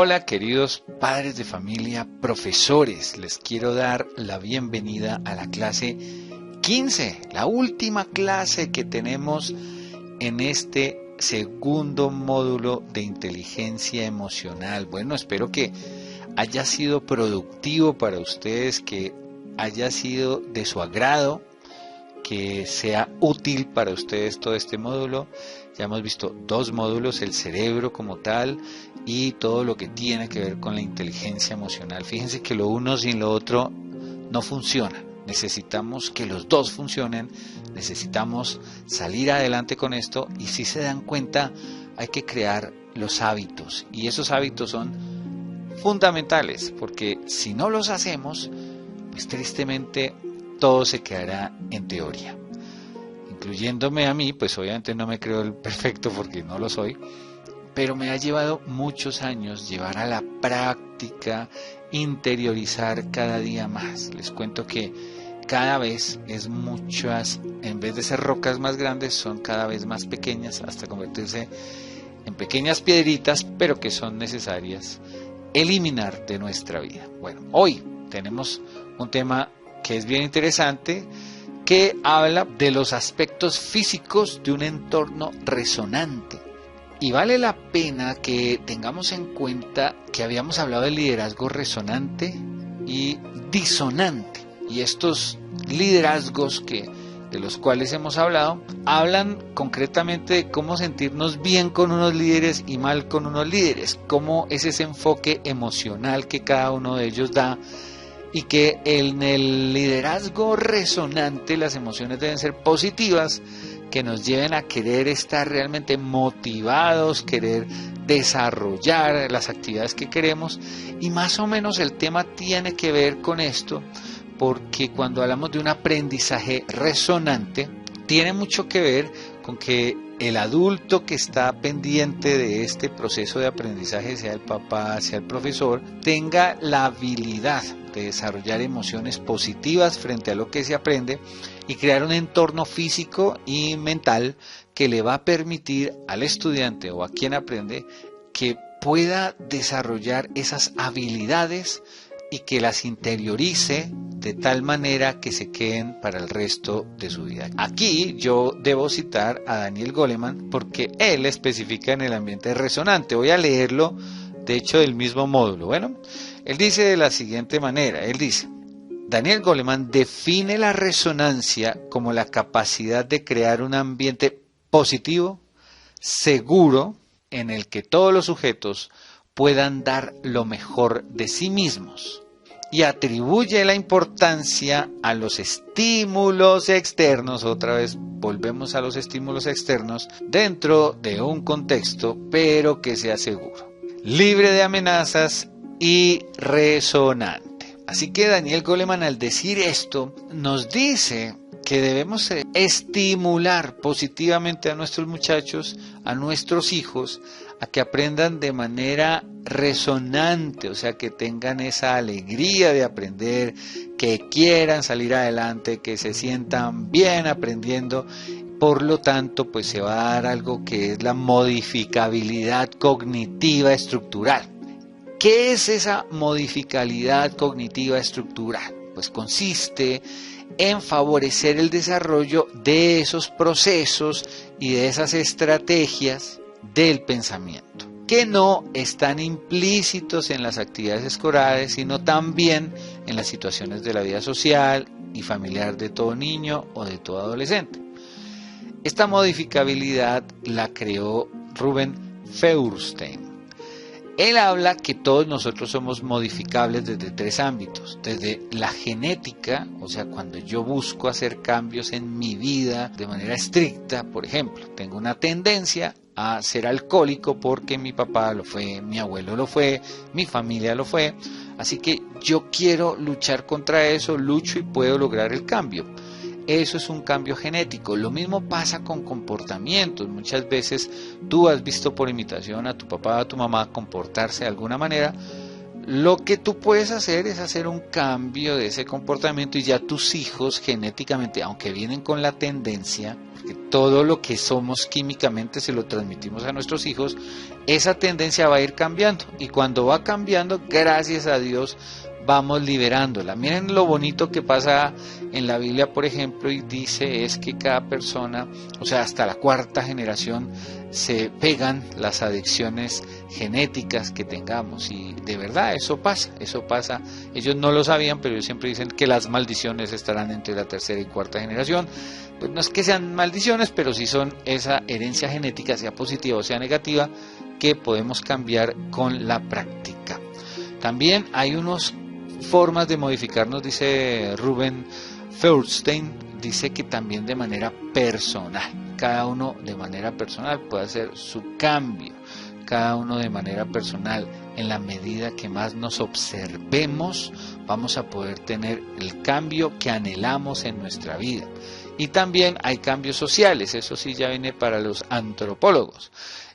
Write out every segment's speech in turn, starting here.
Hola queridos padres de familia, profesores, les quiero dar la bienvenida a la clase 15, la última clase que tenemos en este segundo módulo de inteligencia emocional. Bueno, espero que haya sido productivo para ustedes, que haya sido de su agrado, que sea útil para ustedes todo este módulo. Ya hemos visto dos módulos, el cerebro como tal y todo lo que tiene que ver con la inteligencia emocional. Fíjense que lo uno sin lo otro no funciona. Necesitamos que los dos funcionen, necesitamos salir adelante con esto y si se dan cuenta hay que crear los hábitos y esos hábitos son fundamentales porque si no los hacemos, pues tristemente todo se quedará en teoría. Incluyéndome a mí, pues obviamente no me creo el perfecto porque no lo soy, pero me ha llevado muchos años llevar a la práctica, interiorizar cada día más. Les cuento que cada vez es muchas, en vez de ser rocas más grandes, son cada vez más pequeñas hasta convertirse en pequeñas piedritas, pero que son necesarias eliminar de nuestra vida. Bueno, hoy tenemos un tema que es bien interesante, que habla de los aspectos físicos de un entorno resonante. Y vale la pena que tengamos en cuenta que habíamos hablado de liderazgo resonante y disonante. Y estos liderazgos de los cuales hemos hablado, hablan concretamente de cómo sentirnos bien con unos líderes y mal con unos líderes, cómo es ese enfoque emocional que cada uno de ellos da. Y que en el liderazgo resonante las emociones deben ser positivas, que nos lleven a querer estar realmente motivados, querer desarrollar las actividades que queremos. Y más o menos el tema tiene que ver con esto, porque cuando hablamos de un aprendizaje resonante, tiene mucho que ver con que el adulto que está pendiente de este proceso de aprendizaje, sea el papá, sea el profesor, tenga la habilidad de desarrollar emociones positivas frente a lo que se aprende y crear un entorno físico y mental que le va a permitir al estudiante o a quien aprende que pueda desarrollar esas habilidades y que las interiorice de tal manera que se queden para el resto de su vida. Aquí yo debo citar a Daniel Goleman porque él especifica en el ambiente resonante. Voy a leerlo, de hecho, del mismo módulo. Bueno, él dice de la siguiente manera, Daniel Goleman define la resonancia como la capacidad de crear un ambiente positivo, seguro, en el que todos los sujetos puedan dar lo mejor de sí mismos y atribuye la importancia a los estímulos externos, otra vez volvemos a los estímulos externos, dentro de un contexto, pero que sea seguro, libre de amenazas y resonante. Así que Daniel Goleman al decir esto nos dice que debemos estimular positivamente a nuestros muchachos, a nuestros hijos, a que aprendan de manera resonante, o sea, que tengan esa alegría de aprender, que quieran salir adelante, que se sientan bien aprendiendo. Por lo tanto, pues se va a dar algo que es la modificabilidad cognitiva estructural. ¿Qué es esa modificabilidad cognitiva estructural? Pues consiste en favorecer el desarrollo de esos procesos y de esas estrategias del pensamiento, que no están implícitos en las actividades escolares, sino también en las situaciones de la vida social y familiar de todo niño o de todo adolescente. Esta modificabilidad la creó Ruben Feuerstein. Él habla que todos nosotros somos modificables desde tres ámbitos, desde la genética, o sea, cuando yo busco hacer cambios en mi vida de manera estricta, por ejemplo, tengo una tendencia a ser alcohólico porque mi papá lo fue, mi abuelo lo fue, mi familia lo fue, así que yo quiero luchar contra eso, lucho y puedo lograr el cambio. Eso es un cambio genético. Lo mismo pasa con comportamientos. Muchas veces tú has visto por imitación a tu papá o a tu mamá comportarse de alguna manera, Lo que tú puedes hacer es hacer un cambio de ese comportamiento y ya tus hijos genéticamente, aunque vienen con la tendencia, porque todo lo que somos químicamente se lo transmitimos a nuestros hijos, esa tendencia va a ir cambiando y cuando va cambiando, gracias a Dios, vamos liberándola. Miren lo bonito que pasa en la Biblia, por ejemplo, y dice es que cada persona, o sea, hasta la cuarta generación, se pegan las adicciones genéticas que tengamos y de verdad eso pasa. Ellos no lo sabían, pero ellos siempre dicen que las maldiciones estarán entre la tercera y cuarta generación. Pues no es que sean maldiciones, pero sí son esa herencia genética, sea positiva o sea negativa, que podemos cambiar con la práctica. También hay unas formas de modificarnos, dice Ruben Feuerstein, dice que también de manera personal, cada uno de manera personal puede hacer su cambio, cada uno de manera personal, en la medida que más nos observemos, vamos a poder tener el cambio que anhelamos en nuestra vida. Y también hay cambios sociales, eso sí ya viene para los antropólogos.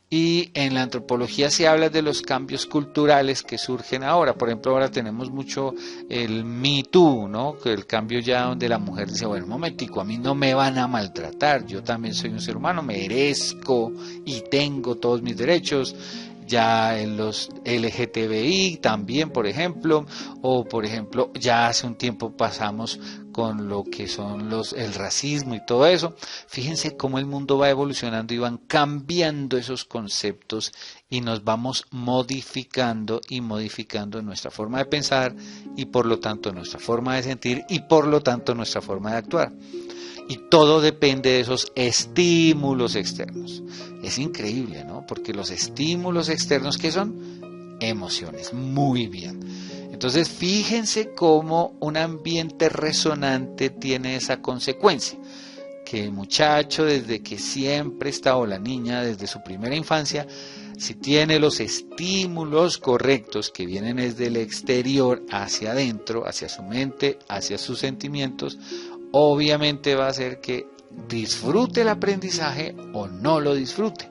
Y en la antropología se habla de los cambios culturales que surgen ahora. Por ejemplo, ahora tenemos mucho el Me Too, ¿no? Que el cambio ya donde la mujer dice, bueno, un momentico, a mí no me van a maltratar, yo también soy un ser humano, merezco y tengo todos mis derechos. Ya en los LGTBI también, por ejemplo, o por ejemplo, ya hace un tiempo pasamos con lo que son el racismo y todo eso. Fíjense cómo el mundo va evolucionando y van cambiando esos conceptos y nos vamos modificando y modificando nuestra forma de pensar y por lo tanto nuestra forma de sentir y por lo tanto nuestra forma de actuar. Y todo depende de esos estímulos externos. Es increíble, ¿no? Porque los estímulos externos, ¿qué son? Emociones. Muy bien. Entonces, fíjense cómo un ambiente resonante tiene esa consecuencia. Que el muchacho, desde que siempre está, o la niña, desde su primera infancia, si tiene los estímulos correctos que vienen desde el exterior hacia adentro, hacia su mente, hacia sus sentimientos, obviamente va a hacer que disfrute el aprendizaje o no lo disfrute.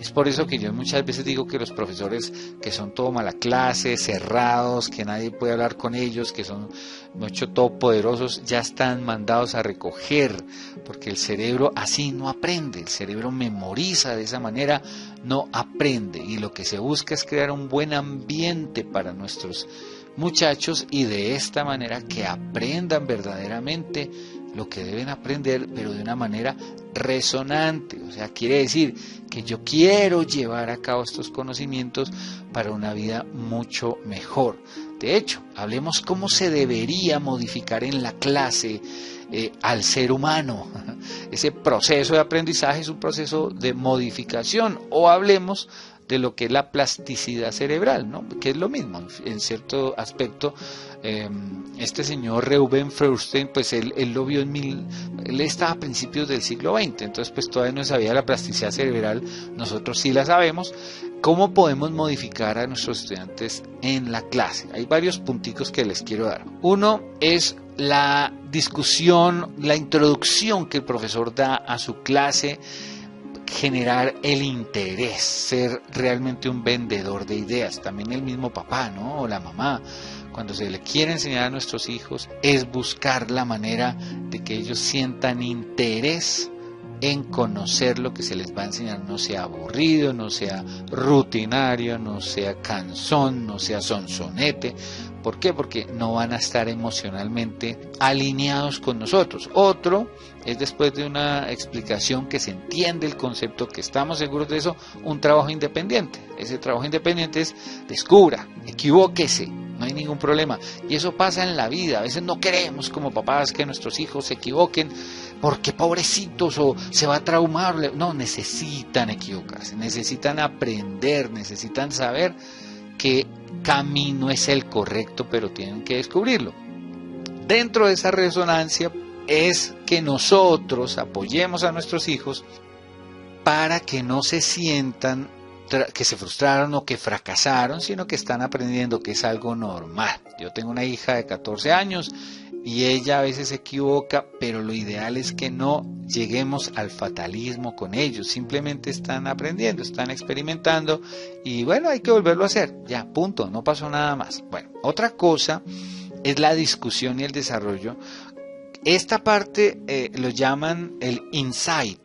Es por eso que yo muchas veces digo que los profesores que son todo mala clase, cerrados, que nadie puede hablar con ellos, que son mucho todopoderosos, ya están mandados a recoger, porque el cerebro así no aprende, el cerebro memoriza de esa manera, no aprende, y lo que se busca es crear un buen ambiente para nuestros muchachos y de esta manera que aprendan verdaderamente lo que deben aprender, pero de una manera resonante. O sea, quiere decir que yo quiero llevar a cabo estos conocimientos para una vida mucho mejor. De hecho, hablemos cómo se debería modificar en la clase al ser humano. Ese proceso de aprendizaje es un proceso de modificación, o hablemos de lo que es la plasticidad cerebral, ¿no? Que es lo mismo, en cierto aspecto. Este señor Reuben Feuerstein, pues él lo vio él estaba a principios del siglo XX, entonces pues todavía no sabía la plasticidad cerebral, nosotros sí la sabemos. ¿Cómo podemos modificar a nuestros estudiantes en la clase? Hay varios punticos que les quiero dar. Uno es la discusión, la introducción que el profesor da a su clase, generar el interés, ser realmente un vendedor de ideas. También el mismo papá, ¿no? O la mamá, cuando se le quiere enseñar a nuestros hijos, es buscar la manera de que ellos sientan interés en conocer lo que se les va a enseñar, no sea aburrido, no sea rutinario, no sea cansón, no sea sonsonete. ¿Por qué? Porque no van a estar emocionalmente alineados con nosotros. Otro es, después de una explicación que se entiende el concepto, que estamos seguros de eso, un trabajo independiente. Ese trabajo independiente es descubra, equivóquese, no hay ningún problema. Y eso pasa en la vida. A veces no queremos como papás que nuestros hijos se equivoquen porque pobrecitos o se va a traumar. No, necesitan equivocarse, necesitan aprender, necesitan saber qué camino es el correcto, pero tienen que descubrirlo. Dentro de esa resonancia es que nosotros apoyemos a nuestros hijos para que no se sientan que se frustraron o que fracasaron, sino que están aprendiendo, que es algo normal. Yo tengo una hija de 14 años y ella a veces se equivoca, pero lo ideal es que no lleguemos al fatalismo con ellos. Simplemente están aprendiendo, están experimentando y bueno, hay que volverlo a hacer. Ya, punto, no pasó nada más. Bueno, otra cosa es la discusión y el desarrollo. Esta parte lo llaman el insight.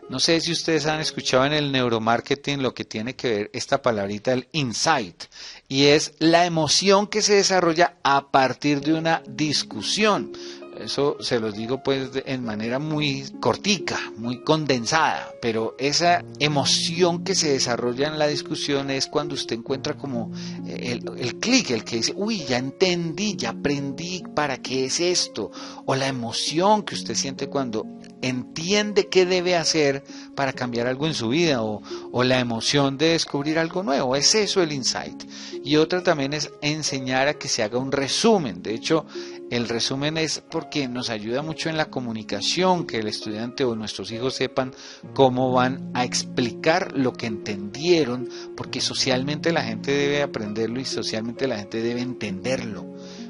No sé si ustedes han escuchado en el neuromarketing lo que tiene que ver esta palabrita, el insight, y es la emoción que se desarrolla a partir de una discusión. Eso se los digo pues en manera muy cortica, muy condensada, pero esa emoción que se desarrolla en la discusión es cuando usted encuentra como el clic, el que dice, uy, ya entendí, ya aprendí para qué es esto, o la emoción que usted siente cuando entiende qué debe hacer para cambiar algo en su vida, o la emoción de descubrir algo nuevo. Es eso el insight. Y otra también es enseñar a que se haga un resumen. De hecho, el resumen es porque nos ayuda mucho en la comunicación, que el estudiante o nuestros hijos sepan cómo van a explicar lo que entendieron, porque socialmente la gente debe aprenderlo y socialmente la gente debe entenderlo.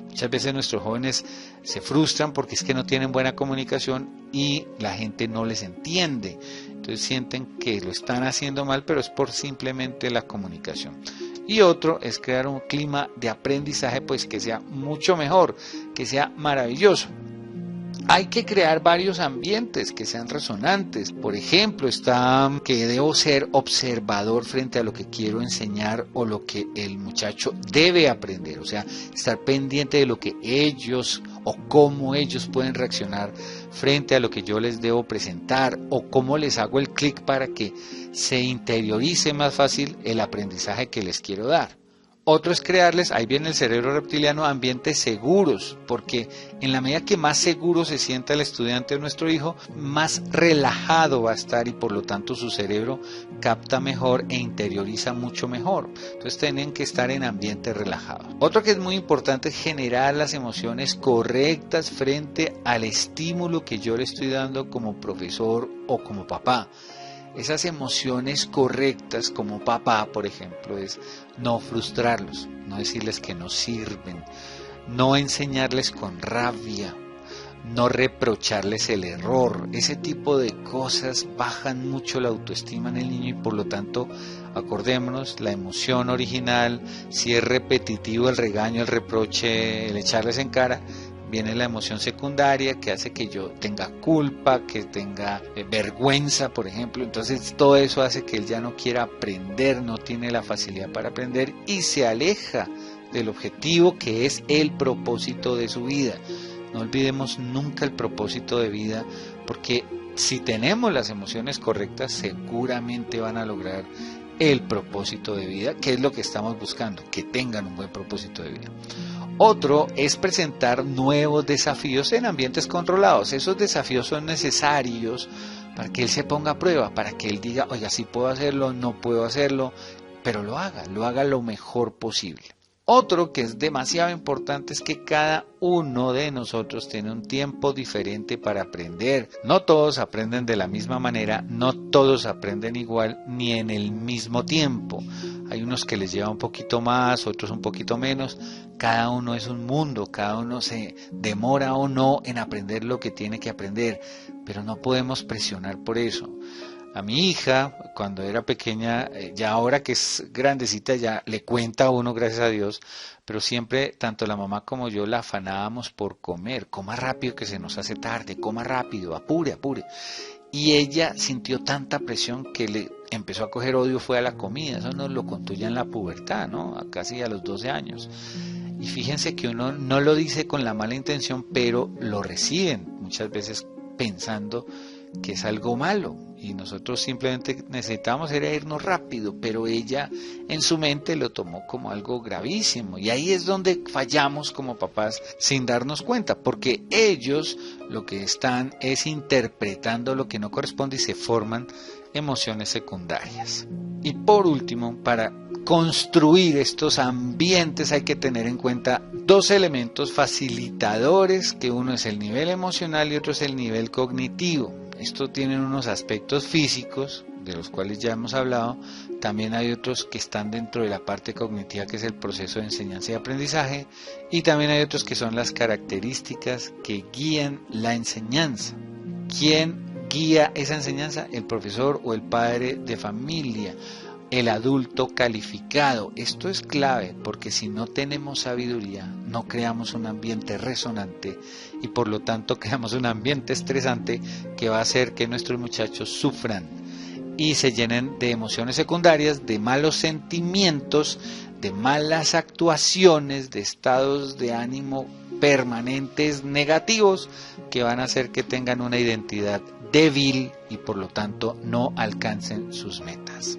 Muchas veces nuestros jóvenes se frustran porque es que no tienen buena comunicación y la gente no les entiende. Entonces sienten que lo están haciendo mal, pero es por simplemente la comunicación. Y otro es crear un clima de aprendizaje pues que sea mucho mejor, que sea maravilloso. Hay que crear varios ambientes que sean resonantes. Por ejemplo, está que debo ser observador frente a lo que quiero enseñar o lo que el muchacho debe aprender. O sea, estar pendiente de lo que ellos o cómo ellos pueden reaccionar frente a lo que yo les debo presentar o cómo les hago el clic para que se interiorice más fácil el aprendizaje que les quiero dar. Otro es crearles, ahí viene el cerebro reptiliano, ambientes seguros, porque en la medida que más seguro se sienta el estudiante o nuestro hijo, más relajado va a estar y por lo tanto su cerebro capta mejor e interioriza mucho mejor. Entonces tienen que estar en ambientes relajados. Otro que es muy importante es generar las emociones correctas frente al estímulo que yo le estoy dando como profesor o como papá. Esas emociones correctas como papá, por ejemplo, es no frustrarlos, no decirles que no sirven, no enseñarles con rabia, no reprocharles el error. Ese tipo de cosas bajan mucho la autoestima en el niño y por lo tanto, acordémonos, la emoción original, si es repetitivo el regaño, el reproche, el echarles en cara, viene la emoción secundaria que hace que yo tenga culpa, que tenga vergüenza, por ejemplo. Entonces todo eso hace que él ya no quiera aprender, no tiene la facilidad para aprender y se aleja del objetivo que es el propósito de su vida. No olvidemos nunca el propósito de vida, porque si tenemos las emociones correctas seguramente van a lograr el propósito de vida, que es lo que estamos buscando, que tengan un buen propósito de vida. Otro es presentar nuevos desafíos en ambientes controlados. Esos desafíos son necesarios para que él se ponga a prueba, para que él diga, oiga, sí puedo hacerlo, no puedo hacerlo, pero lo haga lo mejor posible. Otro que es demasiado importante es que cada uno de nosotros tiene un tiempo diferente para aprender. No todos aprenden de la misma manera, no todos aprenden igual ni en el mismo tiempo. Hay unos que les lleva un poquito más, otros un poquito menos. Cada uno es un mundo, cada uno se demora o no en aprender lo que tiene que aprender, pero no podemos presionar por eso. A mi hija, cuando era pequeña, ya ahora que es grandecita, ya le cuenta a uno, gracias a Dios, pero siempre, tanto la mamá como yo, la afanábamos por comer. Coma rápido que se nos hace tarde, coma rápido, apure, apure. Y ella sintió tanta presión que le empezó a coger odio, fue a la comida. Eso nos lo contó ya en la pubertad, ¿no? Casi a los 12 años. Y fíjense que uno no lo dice con la mala intención, pero lo reciben muchas veces pensando que es algo malo y nosotros simplemente necesitamos era irnos rápido, pero ella en su mente lo tomó como algo gravísimo y ahí es donde fallamos como papás sin darnos cuenta, porque ellos lo que están es interpretando lo que no corresponde y se forman emociones secundarias. Y por último, para construir estos ambientes hay que tener en cuenta dos elementos facilitadores, que uno es el nivel emocional y otro es el nivel cognitivo. Esto tiene unos aspectos físicos de los cuales ya hemos hablado. También hay otros que están dentro de la parte cognitiva, que es el proceso de enseñanza y aprendizaje, y también hay otros que son las características que guían la enseñanza. ¿Quién guía esa enseñanza? El profesor o el padre de familia, el adulto calificado. Esto es clave, porque si no tenemos sabiduría, no creamos un ambiente resonante y por lo tanto creamos un ambiente estresante que va a hacer que nuestros muchachos sufran y se llenen de emociones secundarias, de malos sentimientos, de malas actuaciones, de estados de ánimo permanentes negativos que van a hacer que tengan una identidad débil y por lo tanto no alcancen sus metas.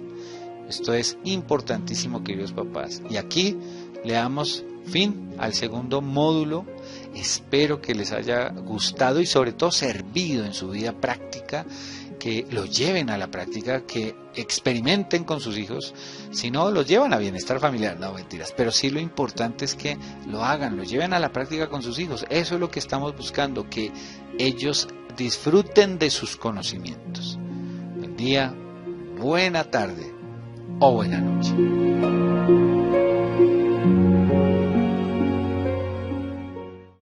Esto es importantísimo, queridos papás. Y aquí le damos fin al segundo módulo. Espero que les haya gustado y sobre todo servido en su vida práctica, que lo lleven a la práctica, que experimenten con sus hijos. Si no, los llevan a bienestar familiar, no mentiras, pero sí lo importante es que lo hagan, lo lleven a la práctica con sus hijos. Eso es lo que estamos buscando, que ellos disfruten de sus conocimientos. Buen día, buena tarde o buena noche.